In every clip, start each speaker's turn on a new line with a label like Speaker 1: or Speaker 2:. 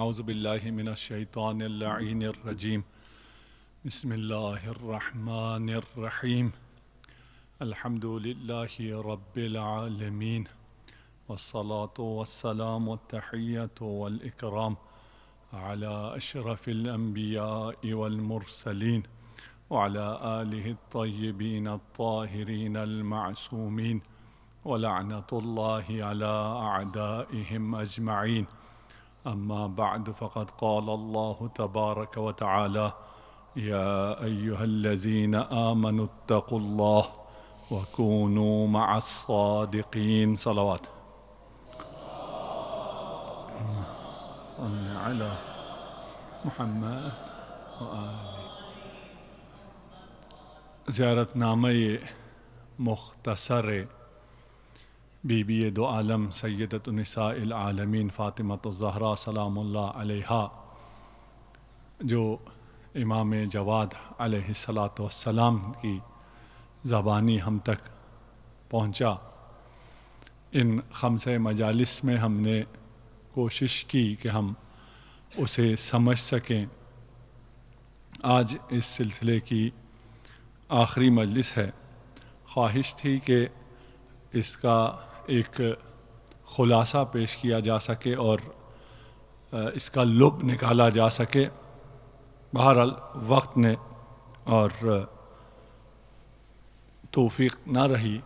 Speaker 1: اعوذ باللہ من الشیطان اللعین الرجیم بسم اللہ الرحمن الرحیم الحمد للہ رب العالمین والصلاة والسلام والتحیۃ والاکرام علی اشرف الانبیاء والمرسلین وعلى آلہ الطیبین الطاہرین المعصومین ولعنۃ اللہ علی اعدائہم اجمعین. اما بعد فقد قال اللہ تبارک وتعالی یا ایہا الذین آمنوا اتقوا اللہ وکونوا مع الصادقین. صلوات صل علی محمد وآلہ. زیارت نامہ مختصر بی بی دو عالم سیدۃ النساء العالمین فاطمۃ الزہرا سلام اللہ علیہا، جو امام جواد علیہ الصلاۃ والسلام کی زبانی ہم تک پہنچا. ان 5 مجالس میں ہم نے کوشش کی کہ ہم اسے سمجھ سکیں. آج اس سلسلے کی آخری مجلس ہے. خواہش تھی کہ اس کا ایک خلاصہ پیش کیا جا سکے اور اس کا لب نکالا جا سکے. بہرحال وقت نے اور توفیق نہ رہی.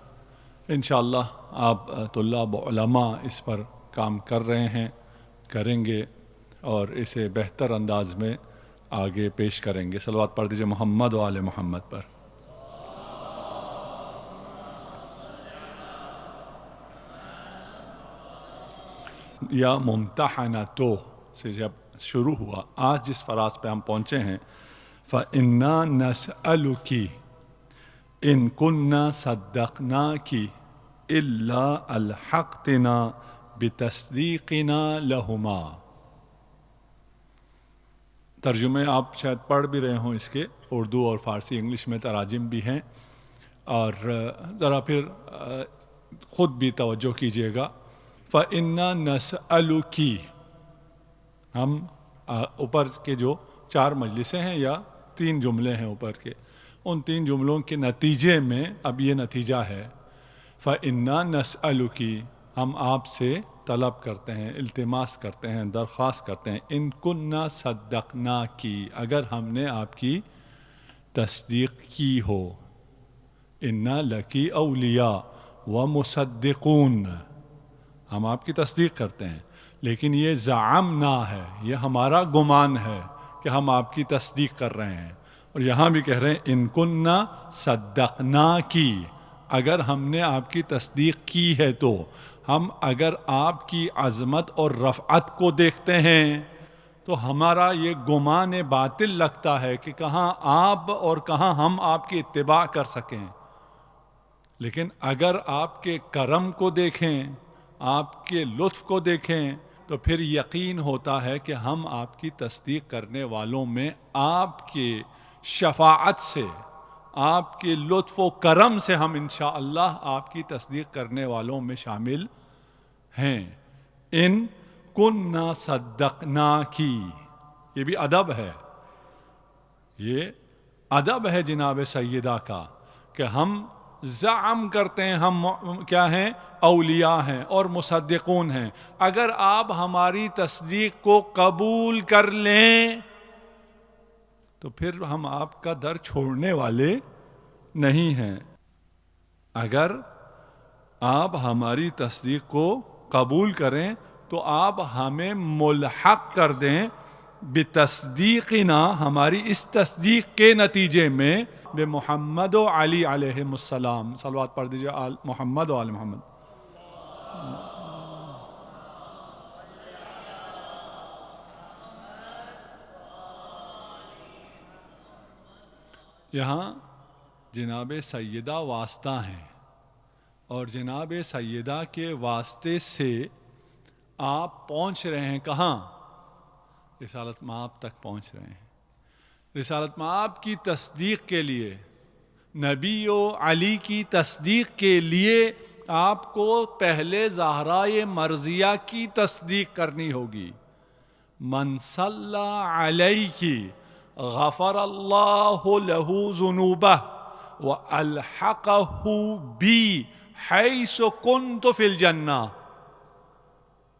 Speaker 1: انشاءاللہ آپ طلاب علماء اس پر کام کر رہے ہیں، کریں گے اور اسے بہتر انداز میں آگے پیش کریں گے. صلوات پڑھ دیجیے محمد و آل محمد پر. یا ممتحنتو سے جب شروع ہوا، آج جس فراز پہ ہم پہنچے ہیں فَإِنَّا نَسْأَلُكِ إِن كُنَّا صَدَّقْنَاكِ إِلَّا أَلْحَقْتِنَا بِتَصْدِيقِنَا لَهُمَا. ترجمے آپ شاید پڑھ بھی رہے ہوں اس کے، اردو اور فارسی انگلش میں تراجم بھی ہیں، اور ذرا پھر خود بھی توجہ کیجیے گا. فَإِنَّا نَسْأَلُكِ، ہم اوپر کے جو 4 مجلسیں ہیں یا 3 جملے ہیں اوپر کے، ان 3 جملوں کے نتیجے میں اب یہ نتیجہ ہے. فَإِنَّا نَسْأَلُكِ، ہم آپ سے طلب کرتے ہیں، التماس کرتے ہیں، درخواست کرتے ہیں. إِن كُنَّا صَدَّقْنَاكِ، اگر ہم نے آپ کی تصدیق کی ہو. إِنَّا لَكِ أَوْلِيَاء وَمُصَدِّقُونَ، ہم آپ کی تصدیق کرتے ہیں، لیکن یہ زعمنا ہے، یہ ہمارا گمان ہے کہ ہم آپ کی تصدیق کر رہے ہیں. اور یہاں بھی کہہ رہے ہیں ان کننا صدقناکی، اگر ہم نے آپ کی تصدیق کی ہے تو ہم اگر آپ کی عظمت اور رفعت کو دیکھتے ہیں تو ہمارا یہ گمان باطل لگتا ہے کہ کہاں آپ اور کہاں ہم آپ کی اتباع کر سکیں. لیکن اگر آپ کے کرم کو دیکھیں، آپ کے لطف کو دیکھیں، تو پھر یقین ہوتا ہے کہ ہم آپ کی تصدیق کرنے والوں میں آپ کے شفاعت سے، آپ کے لطف و کرم سے ہم انشاءاللہ آپ کی تصدیق کرنے والوں میں شامل ہیں. ان کننا صدقناکی، یہ بھی ادب ہے، یہ ادب ہے جناب سیدہ کا کہ ہم زعم کرتے ہیں ہم کیا ہیں، اولیاء ہیں اور مصدقون ہیں. اگر آپ ہماری تصدیق کو قبول کر لیں تو پھر ہم آپ کا در چھوڑنے والے نہیں ہیں. اگر آپ ہماری تصدیق کو قبول کریں تو آپ ہمیں ملحق کر دیں بتصدیقنا، ہماری اس تصدیق کے نتیجے میں محمد و علی علیہ السلام. صلوات پڑھ دیجیے محمد و آل محمد. یہاں جناب سیدہ واسطہ ہیں اور جناب سیدہ کے واسطے سے آپ پہنچ رہے ہیں کہاں؟ رسالت مآب تک پہنچ رہے ہیں. رسالت مآب کی تصدیق کے لیے، نبی و علی کی تصدیق کے لیے آپ کو پہلے زہرائے مرضیہ کی تصدیق کرنی ہوگی. من صلی علیکی غفر اللہ لہ ذنوبہ والحقہ بی حیث کنت فی الجنہ.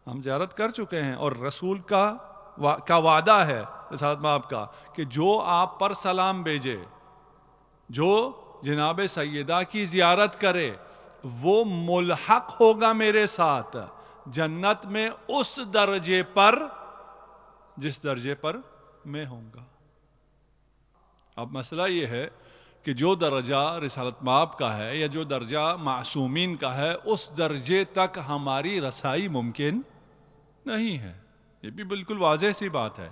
Speaker 1: ہم زیارت کر چکے ہیں اور رسول کا وعدہ ہے رسالت مآب کا کہ جو آپ پر سلام بھیجے، جو جناب سیدہ کی زیارت کرے، وہ ملحق ہوگا میرے ساتھ جنت میں اس درجے پر جس درجے پر میں ہوں گا. اب مسئلہ یہ ہے کہ جو درجہ رسالت مآب کا ہے یا جو درجہ معصومین کا ہے، اس درجے تک ہماری رسائی ممکن نہیں ہے. یہ بھی بالکل واضح سی بات ہے،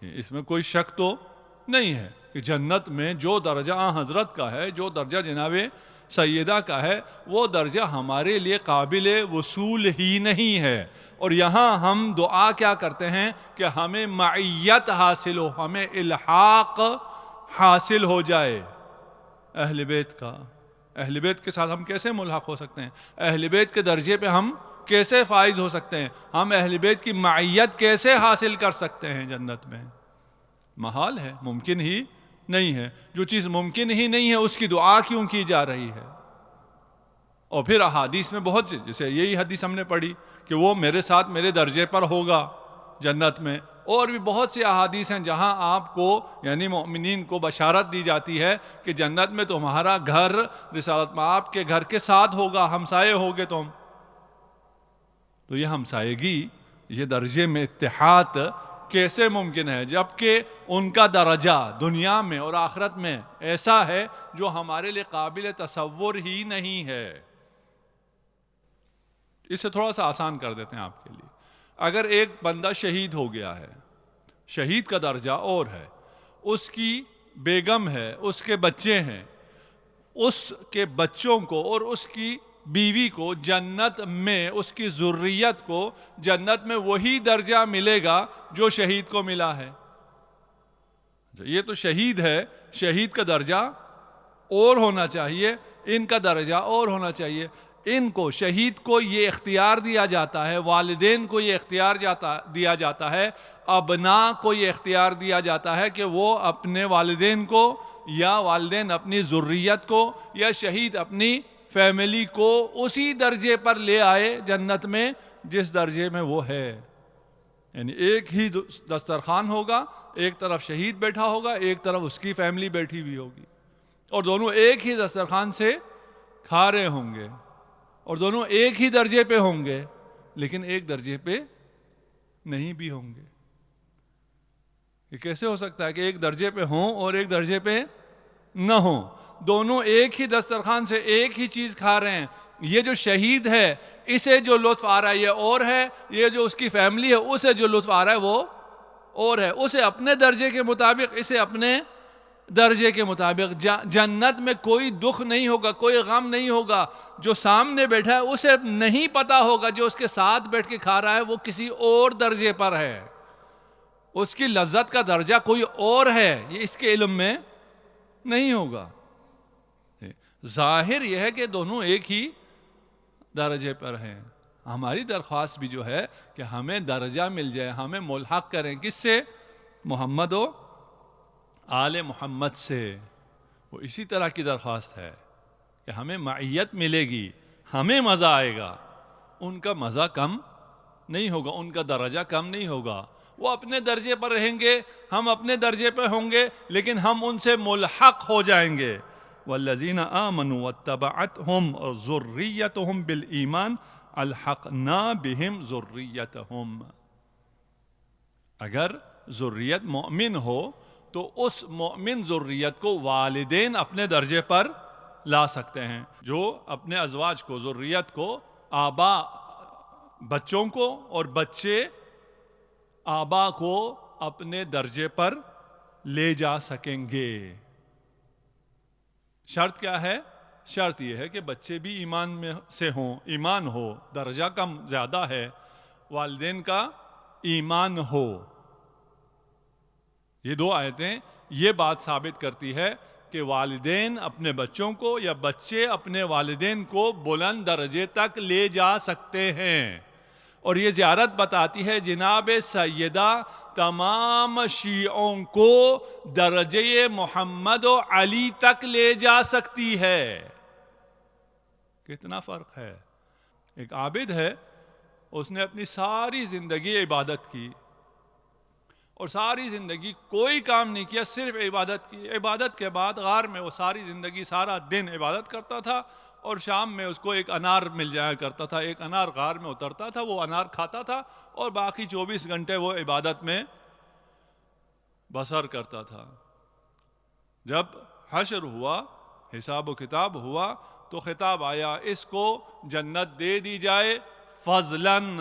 Speaker 1: اس میں کوئی شک تو نہیں ہے کہ جنت میں جو درجہ حضرت کا ہے، جو درجہ جناب سیدہ کا ہے، وہ درجہ ہمارے لیے قابل وصول ہی نہیں ہے. اور یہاں ہم دعا کیا کرتے ہیں کہ ہمیں معیت حاصل ہو، ہمیں الحاق حاصل ہو جائے اہل بیت کا. اہل بیت کے ساتھ ہم کیسے ملحق ہو سکتے ہیں؟ اہل بیت کے درجے پہ ہم کیسے فائز ہو سکتے ہیں؟ ہم اہل بیت کی معیت کیسے حاصل کر سکتے ہیں جنت میں؟ محال ہے، ممکن ہی نہیں ہے. جو چیز ممکن ہی نہیں ہے اس کی دعا کیوں کی جا رہی ہے؟ اور پھر احادیث میں بہت سی، جیسے یہی حدیث ہم نے پڑھی کہ وہ میرے ساتھ میرے درجے پر ہوگا جنت میں. اور بھی بہت سی احادیث ہیں جہاں آپ کو یعنی مؤمنین کو بشارت دی جاتی ہے کہ جنت میں تمہارا گھر رسالت مآب کے گھر کے ساتھ ہوگا، ہمسائے ہوگے تم. تو یہ ہمسائیگی، یہ درجے میں اتحاد کیسے ممکن ہے جبکہ ان کا درجہ دنیا میں اور آخرت میں ایسا ہے جو ہمارے لیے قابل تصور ہی نہیں ہے. اسے تھوڑا سا آسان کر دیتے ہیں آپ کے لیے. اگر ایک بندہ شہید ہو گیا ہے، شہید کا درجہ اور ہے، اس کی بیگم ہے، اس کے بچے ہیں، اس کے بچوں کو اور اس کی بیوی کو جنت میں، اس کی ذریت کو جنت میں وہی درجہ ملے گا جو شہید کو ملا ہے. یہ تو شہید ہے، شہید کا درجہ اور ہونا چاہیے، ان کا درجہ اور ہونا چاہیے. ان کو، شہید کو یہ اختیار دیا جاتا ہے، والدین کو یہ اختیار دیا جاتا ہے، ابناء کو یہ اختیار دیا جاتا ہے کہ وہ اپنے والدین کو یا والدین اپنی ذریت کو یا شہید اپنی فیملی کو اسی درجے پر لے آئے جنت میں جس درجے میں وہ ہے. یعنی ایک ہی دسترخوان ہوگا، ایک طرف شہید بیٹھا ہوگا، ایک طرف اس کی فیملی بیٹھی ہوئی ہوگی، اور دونوں ایک ہی دسترخوان سے کھا رہے ہوں گے اور دونوں ایک ہی درجے پہ ہوں گے، لیکن ایک درجے پہ نہیں بھی ہوں گے. یہ کیسے ہو سکتا ہے کہ ایک درجے پہ ہوں اور ایک درجے پہ نہ ہوں؟ دونوں ایک ہی دسترخوان سے ایک ہی چیز کھا رہے ہیں. یہ جو شہید ہے اسے جو لطف آ رہا ہے یہ اور ہے، یہ جو اس کی فیملی ہے اسے جو لطف آ رہا ہے وہ اور ہے. اسے اپنے درجے کے مطابق، اسے اپنے درجے کے مطابق. جنت میں کوئی دکھ نہیں ہوگا، کوئی غم نہیں ہوگا. جو سامنے بیٹھا ہے اسے نہیں پتا ہوگا جو اس کے ساتھ بیٹھ کے کھا رہا ہے وہ کسی اور درجے پر ہے، اس کی لذت کا درجہ کوئی اور ہے، یہ اس کے علم میں نہیں ہوگا. ظاہر یہ ہے کہ دونوں ایک ہی درجے پر ہیں. ہماری درخواست بھی جو ہے کہ ہمیں درجہ مل جائے، ہمیں ملحق کریں کس سے؟ محمد و آل محمد سے. وہ اسی طرح کی درخواست ہے کہ ہمیں معیت ملے گی، ہمیں مزہ آئے گا، ان کا مزہ کم نہیں ہوگا، ان کا درجہ کم نہیں ہوگا. وہ اپنے درجے پر رہیں گے، ہم اپنے درجے پہ ہوں گے، لیکن ہم ان سے ملحق ہو جائیں گے. والذین آمنوا واتبعتهم ذریتهم بالایمان الحقنا بهم ذریتهم. اگر ذریت مؤمن ہو تو اس مؤمن ذریت کو والدین اپنے درجے پر لا سکتے ہیں. جو اپنے ازواج کو، ذریت کو، آبا بچوں کو اور بچے آبا کو اپنے درجے پر لے جا سکیں گے. شرط کیا ہے؟ شرط یہ ہے کہ بچے بھی ایمان میں سے ہوں، ایمان ہو، درجہ کم زیادہ ہے، والدین کا ایمان ہو. یہ دو آیتیں یہ بات ثابت کرتی ہے کہ والدین اپنے بچوں کو یا بچے اپنے والدین کو بلند درجے تک لے جا سکتے ہیں. اور یہ زیارت بتاتی ہے جناب سیدہ تمام شیعوں کو درجے محمد و علی تک لے جا سکتی ہے۔ کتنا فرق ہے۔ ایک عابد ہے، اس نے اپنی ساری زندگی عبادت کی اور ساری زندگی کوئی کام نہیں کیا، صرف عبادت کی۔ عبادت کے بعد غار میں وہ ساری زندگی سارا دن عبادت کرتا تھا اور شام میں اس کو ایک انار مل جایا کرتا تھا، ایک انار غار میں اترتا تھا، وہ انار کھاتا تھا اور باقی 24 گھنٹے وہ عبادت میں بسر کرتا تھا۔ جب حشر ہوا، حساب و کتاب ہوا، تو خطاب آیا اس کو جنت دے دی جائے فضلاً۔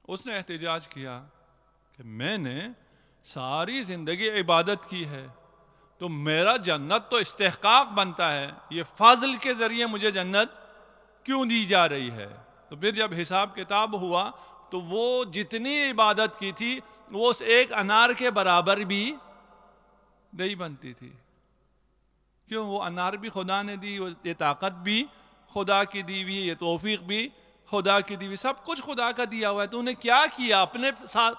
Speaker 1: اس نے احتجاج کیا کہ میں نے ساری زندگی عبادت کی ہے تو میرا جنت تو استحقاق بنتا ہے، یہ فضل کے ذریعے مجھے جنت کیوں دی جا رہی ہے؟ تو پھر جب حساب کتاب ہوا تو وہ جتنی عبادت کی تھی وہ اس ایک انار کے برابر بھی نہیں بنتی تھی۔ کیوں؟ وہ انار بھی خدا نے دی، یہ طاقت بھی خدا کی دی ہوئی، یہ توفیق بھی خدا کی دی ہوئی، سب کچھ خدا کا دیا ہوا ہے۔ تو نے کیا کیا؟ اپنے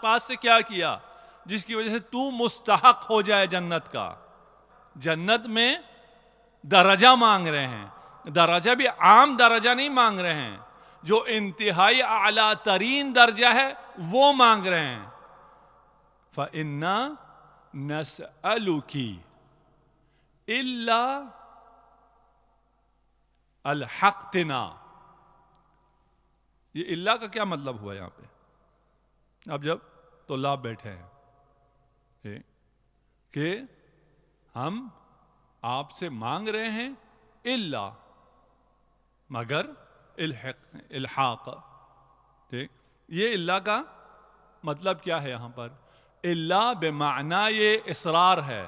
Speaker 1: پاس سے کیا کیا جس کی وجہ سے تو مستحق ہو جائے جنت کا؟ جنت میں درجہ مانگ رہے ہیں، درجہ بھی عام درجہ نہیں مانگ رہے ہیں، جو انتہائی اعلیٰ ترین درجہ ہے وہ مانگ رہے ہیں۔ فَإِنَّا نَسْأَلُكِ إِلَّا الْحَقْتِنَا۔ یہ اللہ کا کیا مطلب ہوا یہاں پہ؟ اب جب طلاب بیٹھے ہیں کہ ہم آپ سے مانگ رہے ہیں اللہ مگر الحاق، ٹھیک، یہ اللہ کا مطلب کیا ہے یہاں پر؟ اللہ بمعنی یہ اصرار ہے،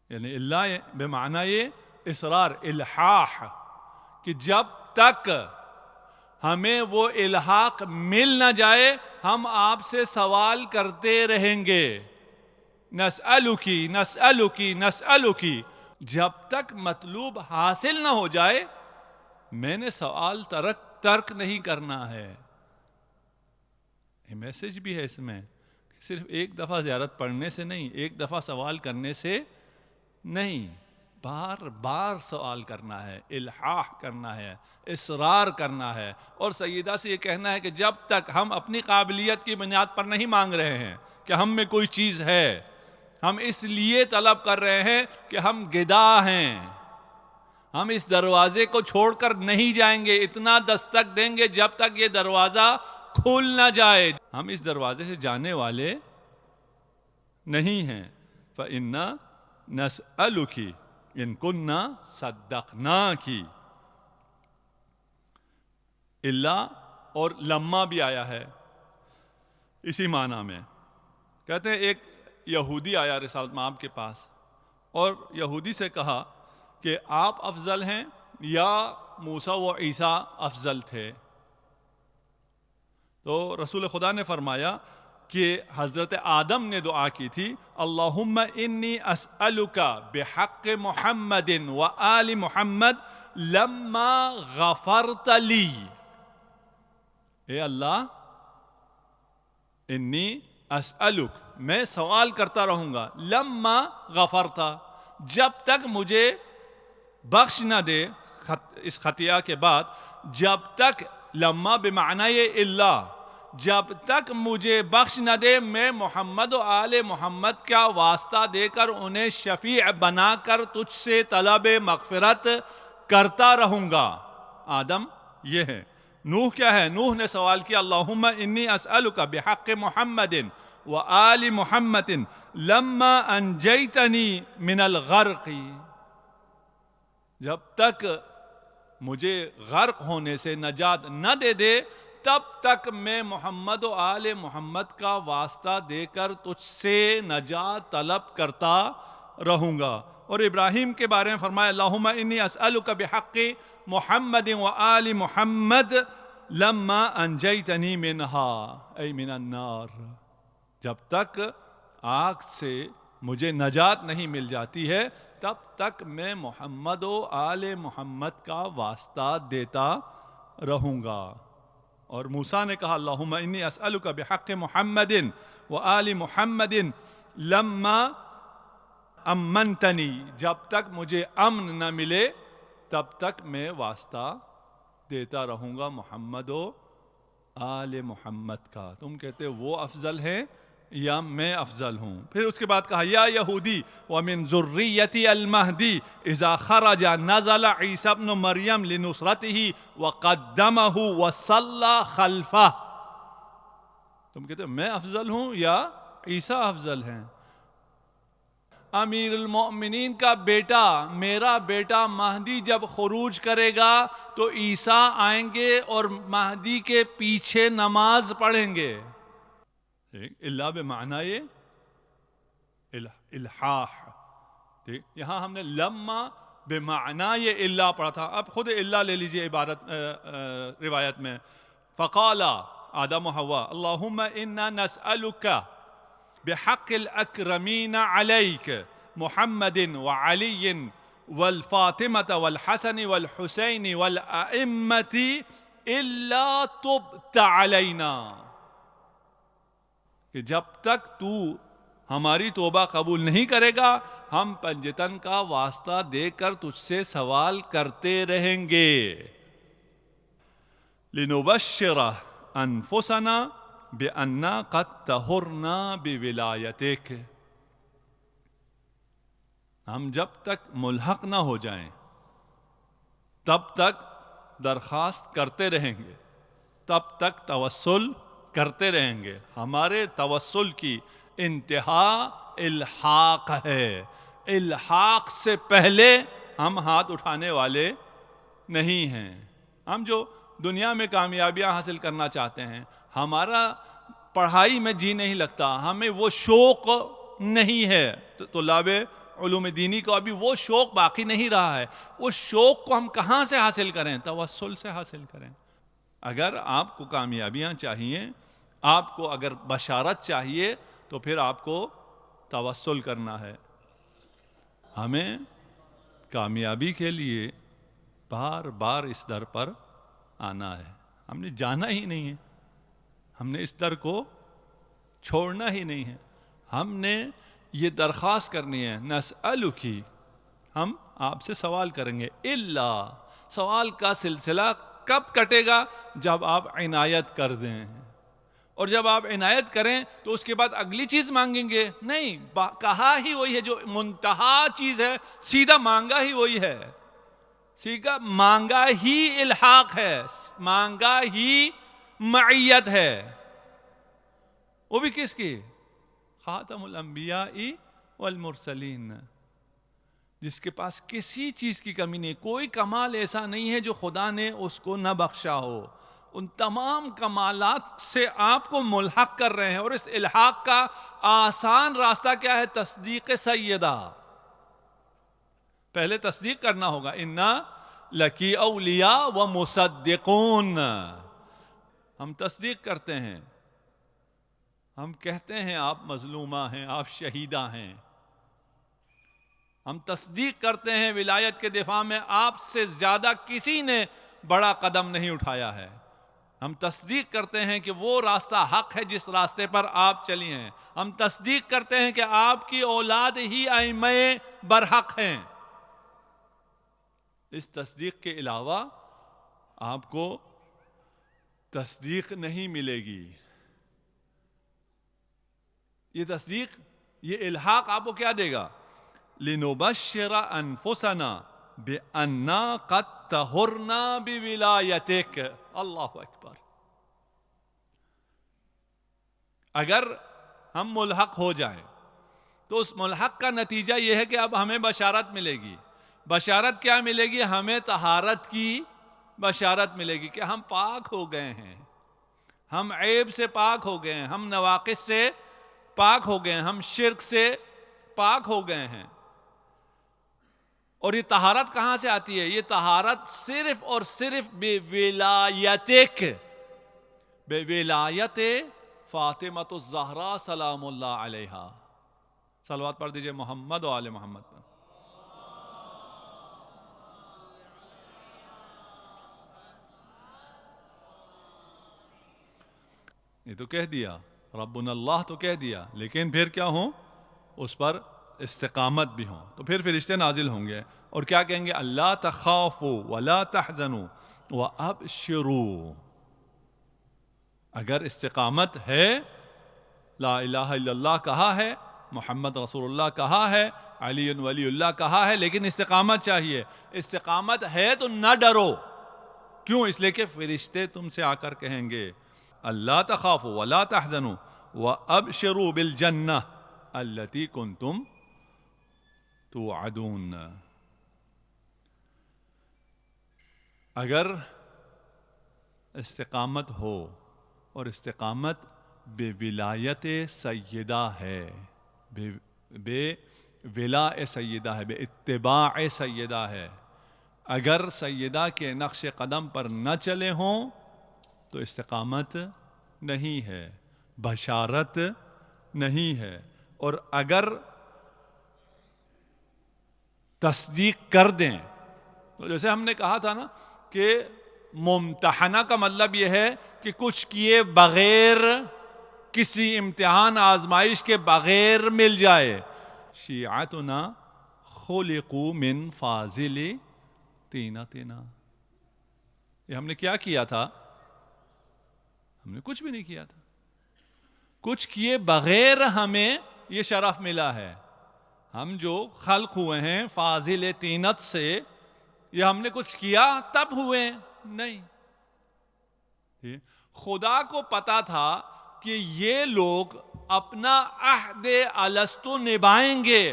Speaker 1: یعنی اللہ بمعنی یہ اصرار، الحاح، کہ جب تک ہمیں وہ الحاق مل نہ جائے ہم آپ سے سوال کرتے رہیں گے۔ نسألکی نسألکی نسألکی، جب تک مطلوب حاصل نہ ہو جائے میں نے سوال ترک نہیں کرنا ہے۔ یہ میسج بھی ہے اس میں، صرف ایک دفعہ زیارت پڑھنے سے نہیں، ایک دفعہ سوال کرنے سے نہیں، بار بار سوال کرنا ہے، الحاح کرنا ہے، اصرار کرنا ہے۔ اور سیدہ سے یہ کہنا ہے کہ جب تک ہم اپنی قابلیت کی بنیاد پر نہیں مانگ رہے ہیں کہ ہم میں کوئی چیز ہے، ہم اس لیے طلب کر رہے ہیں کہ ہم گدا ہیں، ہم اس دروازے کو چھوڑ کر نہیں جائیں گے، اتنا دستک دیں گے جب تک یہ دروازہ کھول نہ جائے، ہم اس دروازے سے جانے والے نہیں ہیں۔ فَإِنَّا نَسْأَلُكِ إِن كُنَّا صَدَّقْنَاكِ۔ اللہ اور لما بھی آیا ہے اسی معنی میں۔ کہتے ہیں ایک یہودی آیا رسالت مآب کے پاس اور یہودی سے کہا کہ آپ افضل ہیں یا موسیٰ و عیسیٰ افضل تھے؟ تو رسول خدا نے فرمایا کہ حضرت آدم نے دعا کی تھی، اللہم انی اسألک بحق محمد و آل محمد لما غفرت لی۔ اے اللہ، انی اسألک، میں سوال کرتا رہوں گا، لما غفرتا، جب تک مجھے بخش نہ دے اس خطیہ کے بعد، جب تک، لما بمعنی اللہ، جب تک مجھے بخش نہ دے میں محمد و آل محمد کا واسطہ دے کر انہیں شفیع بنا کر تجھ سے طلب مغفرت کرتا رہوں گا۔ آدم یہ ہے۔ نوح کیا ہے؟ نوح نے سوال کیا، اللہم انی اسألک بحق محمد و آل محمد لما انجیتنی من الغرق، جب تک مجھے غرق ہونے سے نجات نہ دے دے تب تک میں محمد و آل محمد کا واسطہ دے کر تجھ سے نجات طلب کرتا رہوں گا۔ اور ابراہیم کے بارے میں فرمایا، اللہم انی اسألک بحق محمد و آل محمد لما انجیتنی منہا، ای من النار، جب تک آگ سے مجھے نجات نہیں مل جاتی ہے تب تک میں محمد و آل محمد کا واسطہ دیتا رہوں گا. اور موسیٰ نے کہا اللہم انی اسألک بحق محمد و آل محمد لما امنتنی، جب تک مجھے امن نہ ملے تب تک میں واسطہ دیتا رہوں گا محمد و آل محمد کا. تم کہتے وہ افضل ہیں یا میں افضل ہوں؟ پھر اس کے بعد کہا یا یہودی ومن ذریتی المہدی اذا خرج نزل عیسی ابن مریم لنصرته وقدمه وصلى خلفہ. تم کہتے میں افضل ہوں یا عیسیٰ افضل ہیں؟ امیر المؤمنین کا بیٹا، میرا بیٹا مہدی جب خروج کرے گا تو عیسیٰ آئیں گے اور مہدی کے پیچھے نماز پڑھیں گے. اللہ بمعنی الحاح. یہاں ہم نے لما بمعنی یہ اللہ پڑھا تھا، اب خود اللہ لے لیجئے عبارت روایت میں. فقال آدم و حوا اللہم انا نسألک بحق الاکرمین علیک محمد وعلی والفاطمة والحسن والحسین والائمة الا تبت علینا، کہ جب تک تو ہماری توبہ قبول نہیں کرے گا ہم پنجتن کا واسطہ دے کر تجھ سے سوال کرتے رہیں گے. لنبشر انفسنا بأننا قد طہرنا بولایتک. ہم جب تک ملحق نہ ہو جائیں تب تک درخواست کرتے رہیں گے، تب تک توسل کرتے رہیں گے. ہمارے توسل کی انتہا الحاق ہے. الحاق سے پہلے ہم ہاتھ اٹھانے والے نہیں ہیں. ہم جو دنیا میں کامیابیاں حاصل کرنا چاہتے ہیں، ہمارا پڑھائی میں جی نہیں لگتا، ہمیں وہ شوق نہیں ہے. طلاب علوم دینی کو ابھی وہ شوق باقی نہیں رہا ہے. اس شوق کو ہم کہاں سے حاصل کریں؟ توسل سے حاصل کریں. اگر آپ کو کامیابیاں چاہیے، آپ کو اگر بشارت چاہیے تو پھر آپ کو توسل کرنا ہے. ہمیں کامیابی کے لیے بار بار اس در پر آنا ہے. ہم نے جانا ہی نہیں ہے، ہم نے اس در کو چھوڑنا ہی نہیں ہے. ہم نے یہ درخواست کرنی ہے نسألکی، ہم آپ سے سوال کریں گے. اللہ، سوال کا سلسلہ کب کٹے گا؟ جب آپ عنایت کر دیں. اور جب آپ عنایت کریں تو اس کے بعد اگلی چیز مانگیں گے نہیں. کہا ہی وہی ہے جو منتہا چیز ہے، سیدھا مانگا ہی وہی ہے. سیدھا مانگا ہی الحاق ہے، مانگا ہی معیت ہے. وہ بھی کس کی؟ خاتم الانبیاء والمرسلین، جس کے پاس کسی چیز کی کمی نہیں. کوئی کمال ایسا نہیں ہے جو خدا نے اس کو نہ بخشا ہو. ان تمام کمالات سے آپ کو ملحق کر رہے ہیں. اور اس الحاق کا آسان راستہ کیا ہے؟ تصدیق سیدہ. پہلے تصدیق کرنا ہوگا. انا لکی اولیاء و مصدقون. ہم تصدیق کرتے ہیں، ہم کہتے ہیں آپ مظلومہ ہیں، آپ شہیدہ ہیں. ہم تصدیق کرتے ہیں ولایت کے دفاع میں آپ سے زیادہ کسی نے بڑا قدم نہیں اٹھایا ہے. ہم تصدیق کرتے ہیں کہ وہ راستہ حق ہے جس راستے پر آپ چلی ہیں. ہم تصدیق کرتے ہیں کہ آپ کی اولاد ہی ائمہ برحق ہیں. اس تصدیق کے علاوہ آپ کو تصدیق نہیں ملے گی. یہ تصدیق، یہ الحاق آپ کو کیا دے گا؟ لِنُبَشِّرَ أَنفُسَنَا بِأَنَّا قَدْ طَهُرْنَا بِوِلَایَتِكَ. اللہ اکبر. اگر ہم ملحق ہو جائیں تو اس ملحق کا نتیجہ یہ ہے کہ اب ہمیں بشارت ملے گی. بشارت کیا ملے گی؟ ہمیں طہارت کی بشارت ملے گی کہ ہم پاک ہو گئے ہیں، ہم عیب سے پاک ہو گئے ہیں، ہم نواقص سے پاک ہو گئے ہیں، ہم شرک سے پاک ہو گئے ہیں. اور یہ طہارت کہاں سے آتی ہے؟ یہ طہارت صرف اور صرف بے ولایتک، بے ولایت فاطمۃ الزہرا سلام اللہ علیہا. صلوات پڑھ دیجئے محمد و آل محمد پر. یہ تو کہہ دیا ربنا اللہ تو کہہ دیا، لیکن پھر کیا ہوں؟ اس پر استقامت بھی ہوں، تو پھر فرشتے نازل ہوں گے اور کیا کہیں گے؟ اللہ تخافوا ولا تحزنوا وابشروا. اگر استقامت ہے، لا الہ الا اللہ کہا ہے، محمد رسول اللہ کہا ہے، علی ولی اللہ کہا ہے، لیکن استقامت چاہیے. استقامت ہے تو نہ ڈرو. کیوں؟ اس لیے کہ فرشتے تم سے آ کر کہیں گے اللہ تخافوا ولا تحزنوا وابشروا بالجنہ التی کنتم توعدون. اگر استقامت ہو، اور استقامت بے ولایت سیدہ ہے، بے ولاء سیدہ ہے، بے اتباع سیدہ ہے. اگر سیدہ کے نقش قدم پر نہ چلے ہوں تو استقامت نہیں ہے، بشارت نہیں ہے. اور اگر تصدیق کر دیں تو جیسے ہم نے کہا تھا نا کہ ممتحنہ کا مطلب یہ ہے کہ کچھ کیے بغیر، کسی امتحان آزمائش کے بغیر مل جائے. شیعتنا خلقوا من فاضل طینتنا. یہ ہم نے کیا کیا تھا؟ ہم نے کچھ بھی نہیں کیا تھا. کچھ کیے بغیر ہمیں یہ شرف ملا ہے. ہم جو خلق ہوئے ہیں فاضل طینت سے، یہ ہم نے کچھ کیا تب ہوئے نہیں. خدا کو پتا تھا کہ یہ لوگ اپنا عہد الستو نبھائیں گے.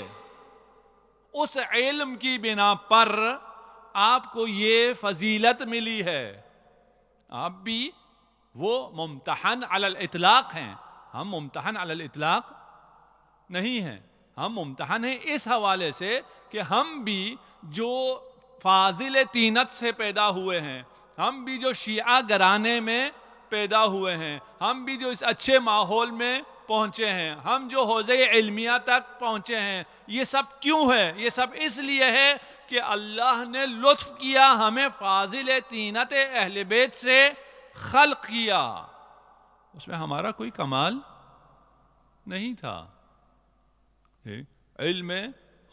Speaker 1: اس علم کی بنا پر آپ کو یہ فضیلت ملی ہے. آپ بھی وہ ممتحن علی الاطلاق ہیں، ہم ممتحن علی الاطلاق نہیں ہیں. ہم ممتحن ہیں اس حوالے سے کہ ہم بھی جو فاضل طینت سے پیدا ہوئے ہیں، ہم بھی جو شیعہ گھرانے میں پیدا ہوئے ہیں، ہم بھی جو اس اچھے ماحول میں پہنچے ہیں، ہم جو حوزہ علمیہ تک پہنچے ہیں، یہ سب کیوں ہے؟ یہ سب اس لیے ہے کہ اللہ نے لطف کیا، ہمیں فاضل طینت اہل بیت سے خلق کیا. اس میں ہمارا کوئی کمال نہیں تھا. علم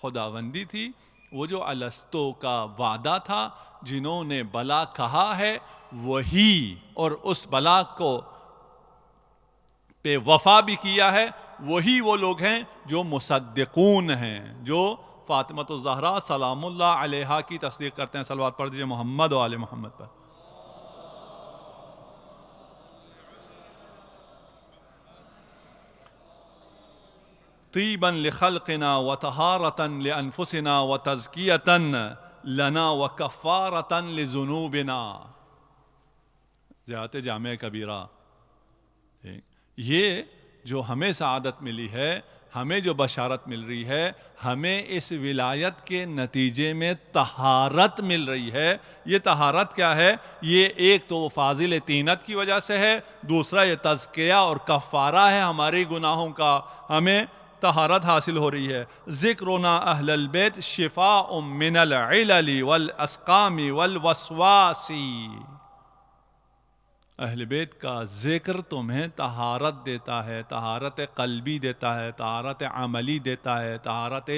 Speaker 1: خداوندی تھی. وہ جو الستو کا وعدہ تھا، جنہوں نے بلا کہا ہے وہی، اور اس بلا کو پہ وفا بھی کیا ہے، وہی وہ لوگ ہیں جو مصدقون ہیں، جو فاطمۃ الزہرا سلام اللہ علیہا کی تصدیق کرتے ہیں. صلوات پڑھ دیجئے محمد و آل محمد پر. طیبا لخلقنا وطہارتا لانفسنا وتزکیتا لنا وکفارتا لذنوبنا. زیارت جامع کبیرہ. یہ جو ہمیں سعادت ملی ہے، ہمیں جو بشارت مل رہی ہے، ہمیں اس ولایت کے نتیجے میں طہارت مل رہی ہے. یہ طہارت کیا ہے؟ یہ ایک تو وہ فاضل طینت کی وجہ سے ہے، دوسرا یہ تزکیہ اور کفارہ ہے ہمارے گناہوں کا. ہمیں طہارت حاصل ہو رہی ہے. ذکرنا اہل البیت شفاء من العلل والاسقام والوسواس. اہل بیت کا ذکر تمہیں طہارت دیتا ہے، طہارت قلبی دیتا ہے، طہارت عملی دیتا ہے، طہارت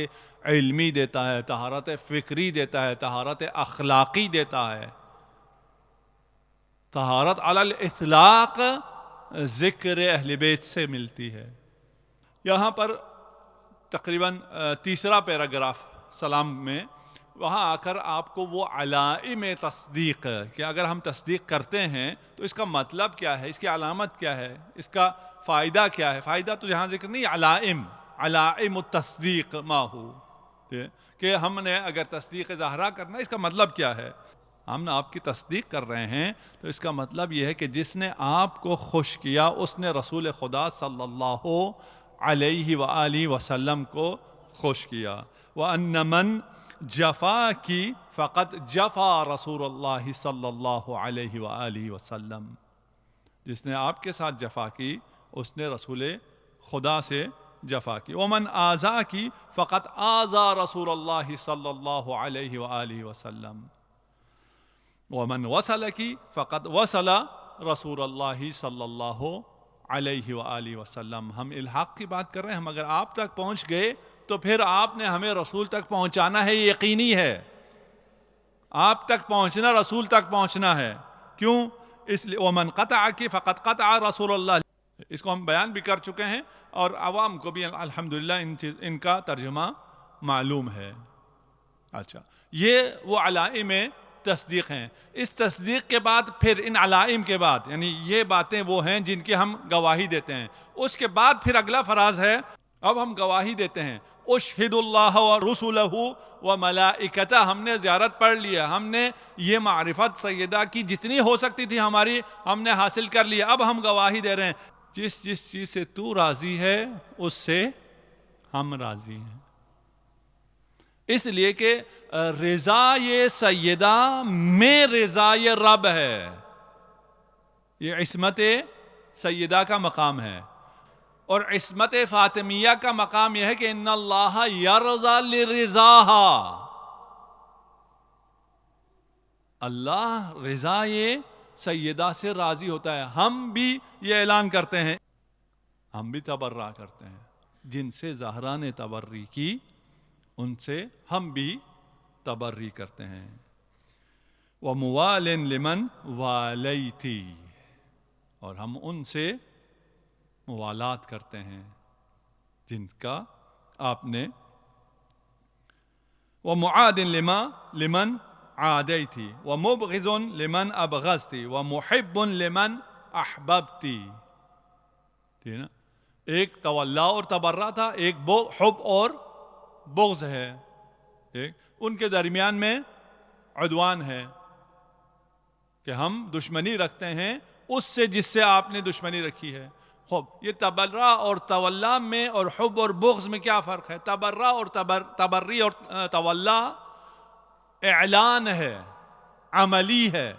Speaker 1: علمی دیتا ہے، طہارت فکری دیتا ہے، طہارت اخلاقی دیتا ہے. طہارت علی الاطلاق ذکر اہل بیت سے ملتی ہے. یہاں پر تقریباً تیسرا پیراگراف سلام میں، وہاں آ کر آپ کو وہ علائم تصدیق، کہ اگر ہم تصدیق کرتے ہیں تو اس کا مطلب کیا ہے، اس کی علامت کیا ہے، اس کا فائدہ کیا ہے. فائدہ تو یہاں ذکر نہیں، علائم التصدیق ما ہو، کہ ہم نے اگر تصدیق ظاہرہ کرنا، اس کا مطلب کیا ہے. ہم آپ کی تصدیق کر رہے ہیں تو اس کا مطلب یہ ہے کہ جس نے آپ کو خوش کیا اس نے رسول خدا صلی اللہ علیہ وآلہ وسلم کو خوش کیا. وَأَنَّ مَنْ جفا کی فقط جفا رسول اللہ صلی اللہ علیہ وآلہ وسلم. جس نے آپ کے ساتھ جفا کی اس نے رسول خدا سے جفا کی. ومن آزا کی فقط آزا رسول اللہ صلی اللہ علیہ وآلہ وسلم. ومن وصل کی فقط وصل رسول اللہ صلی اللہ علیہ وآلہ وسلم. ہم الحاق کی بات کر رہے ہیں. ہم اگر آپ تک پہنچ گئے تو پھر آپ نے ہمیں رسول تک پہنچانا ہے, یہ یقینی ہے. آپ تک پہنچنا رسول تک پہنچنا ہے. کیوں؟ اس لیے ومن قطعک فقد قطع رسول اللہ. اس کو ہم بیان بھی کر چکے ہیں اور عوام کو بھی الحمدللہ ان کا ترجمہ معلوم ہے. اچھا, یہ وہ علائم تصدیق ہیں. اس تصدیق کے بعد پھر ان علائم کے بعد, یعنی یہ باتیں وہ ہیں جن کی ہم گواہی دیتے ہیں. اس کے بعد پھر اگلا فراز ہے, اب ہم گواہی دیتے ہیں. اشہد اللہ ورسلہ وملائکتہ. ہم نے زیارت پڑھ لیا, ہم نے یہ معرفت سیدہ کی جتنی ہو سکتی تھی ہماری ہم نے حاصل کر لیا. اب ہم گواہی دے رہے ہیں جس جس چیز سے تو راضی ہے اس سے ہم راضی ہیں. اس لیے کہ رضا یہ سیدہ میں رضا یہ رب ہے. یہ عصمت سیدہ کا مقام ہے. اور عصمت فاطمیہ کا مقام یہ ہے کہ ان اللہ یرضا لرضاہا. اللہ رضا یہ سیدہ سے راضی ہوتا ہے. ہم بھی یہ اعلان کرتے ہیں, ہم بھی تبرہ کرتے ہیں. جن سے زہرا نے تبری کی ان سے ہم بھی تبری کرتے ہیں. وَمُوَالٍ لِمَنْ وَالَيْتِ. اور ہم ان سے موالات کرتے ہیں جن کا آپ نے. وَمُعَادٍ لِمَنْ عَادَيْتِ وَمُبْغِضٌ لِمَنْ أَبْغَضْتِ وَمُحِبٌ لِمَنْ أَحْبَبْتِ. ٹھیک ہے نا. ایک تولا اور تبرہ تھا, ایک حب اور بغض ہے. ان کے درمیان میں عدوان ہے کہ ہم دشمنی رکھتے ہیں اس سے جس سے آپ نے دشمنی رکھی ہے. خوب, یہ تبرہ اور تولا میں اور حب اور بغض میں کیا فرق ہے؟ تبرہ اور تبری اور تولا اعلان ہے, عملی ہے.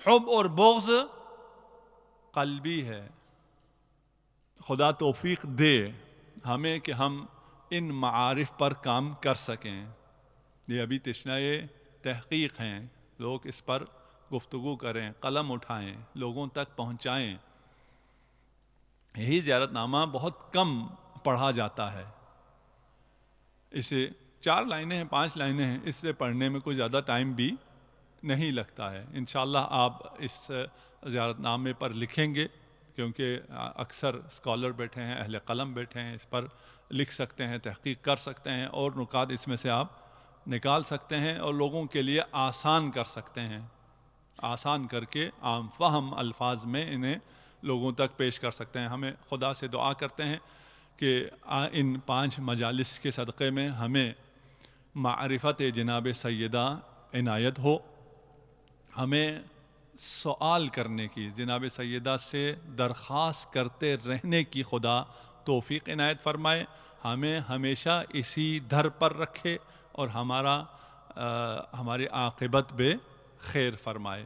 Speaker 1: حب اور بغض قلبی ہے. خدا توفیق دے ہمیں کہ ہم ان معارف پر کام کر سکیں. یہ ابھی تشنۂ تحقیق ہیں. لوگ اس پر گفتگو کریں, قلم اٹھائیں, لوگوں تک پہنچائیں. یہی زیارت نامہ بہت کم پڑھا جاتا ہے. اسے 4 لائنیں ہیں, 5 لائنیں ہیں, اس سے پڑھنے میں کوئی زیادہ ٹائم بھی نہیں لگتا ہے. انشاءاللہ آپ اس زیارت نامے پر لکھیں گے کیونکہ اکثر اسکالر بیٹھے ہیں, اہل قلم بیٹھے ہیں, اس پر لکھ سکتے ہیں, تحقیق کر سکتے ہیں اور نکات اس میں سے آپ نکال سکتے ہیں اور لوگوں کے لیے آسان کر سکتے ہیں. آسان کر کے عام فہم الفاظ میں انہیں لوگوں تک پیش کر سکتے ہیں. ہمیں خدا سے دعا کرتے ہیں کہ ان 5 مجالس کے صدقے میں ہمیں معرفت جناب سیدہ عنایت ہو. ہمیں سوال کرنے کی, جناب سیدہ سے درخواست کرتے رہنے کی خدا توفیق عنایت فرمائے. ہمیں ہمیشہ اسی در پر رکھے اور ہماری عاقبت بے خیر فرمائے.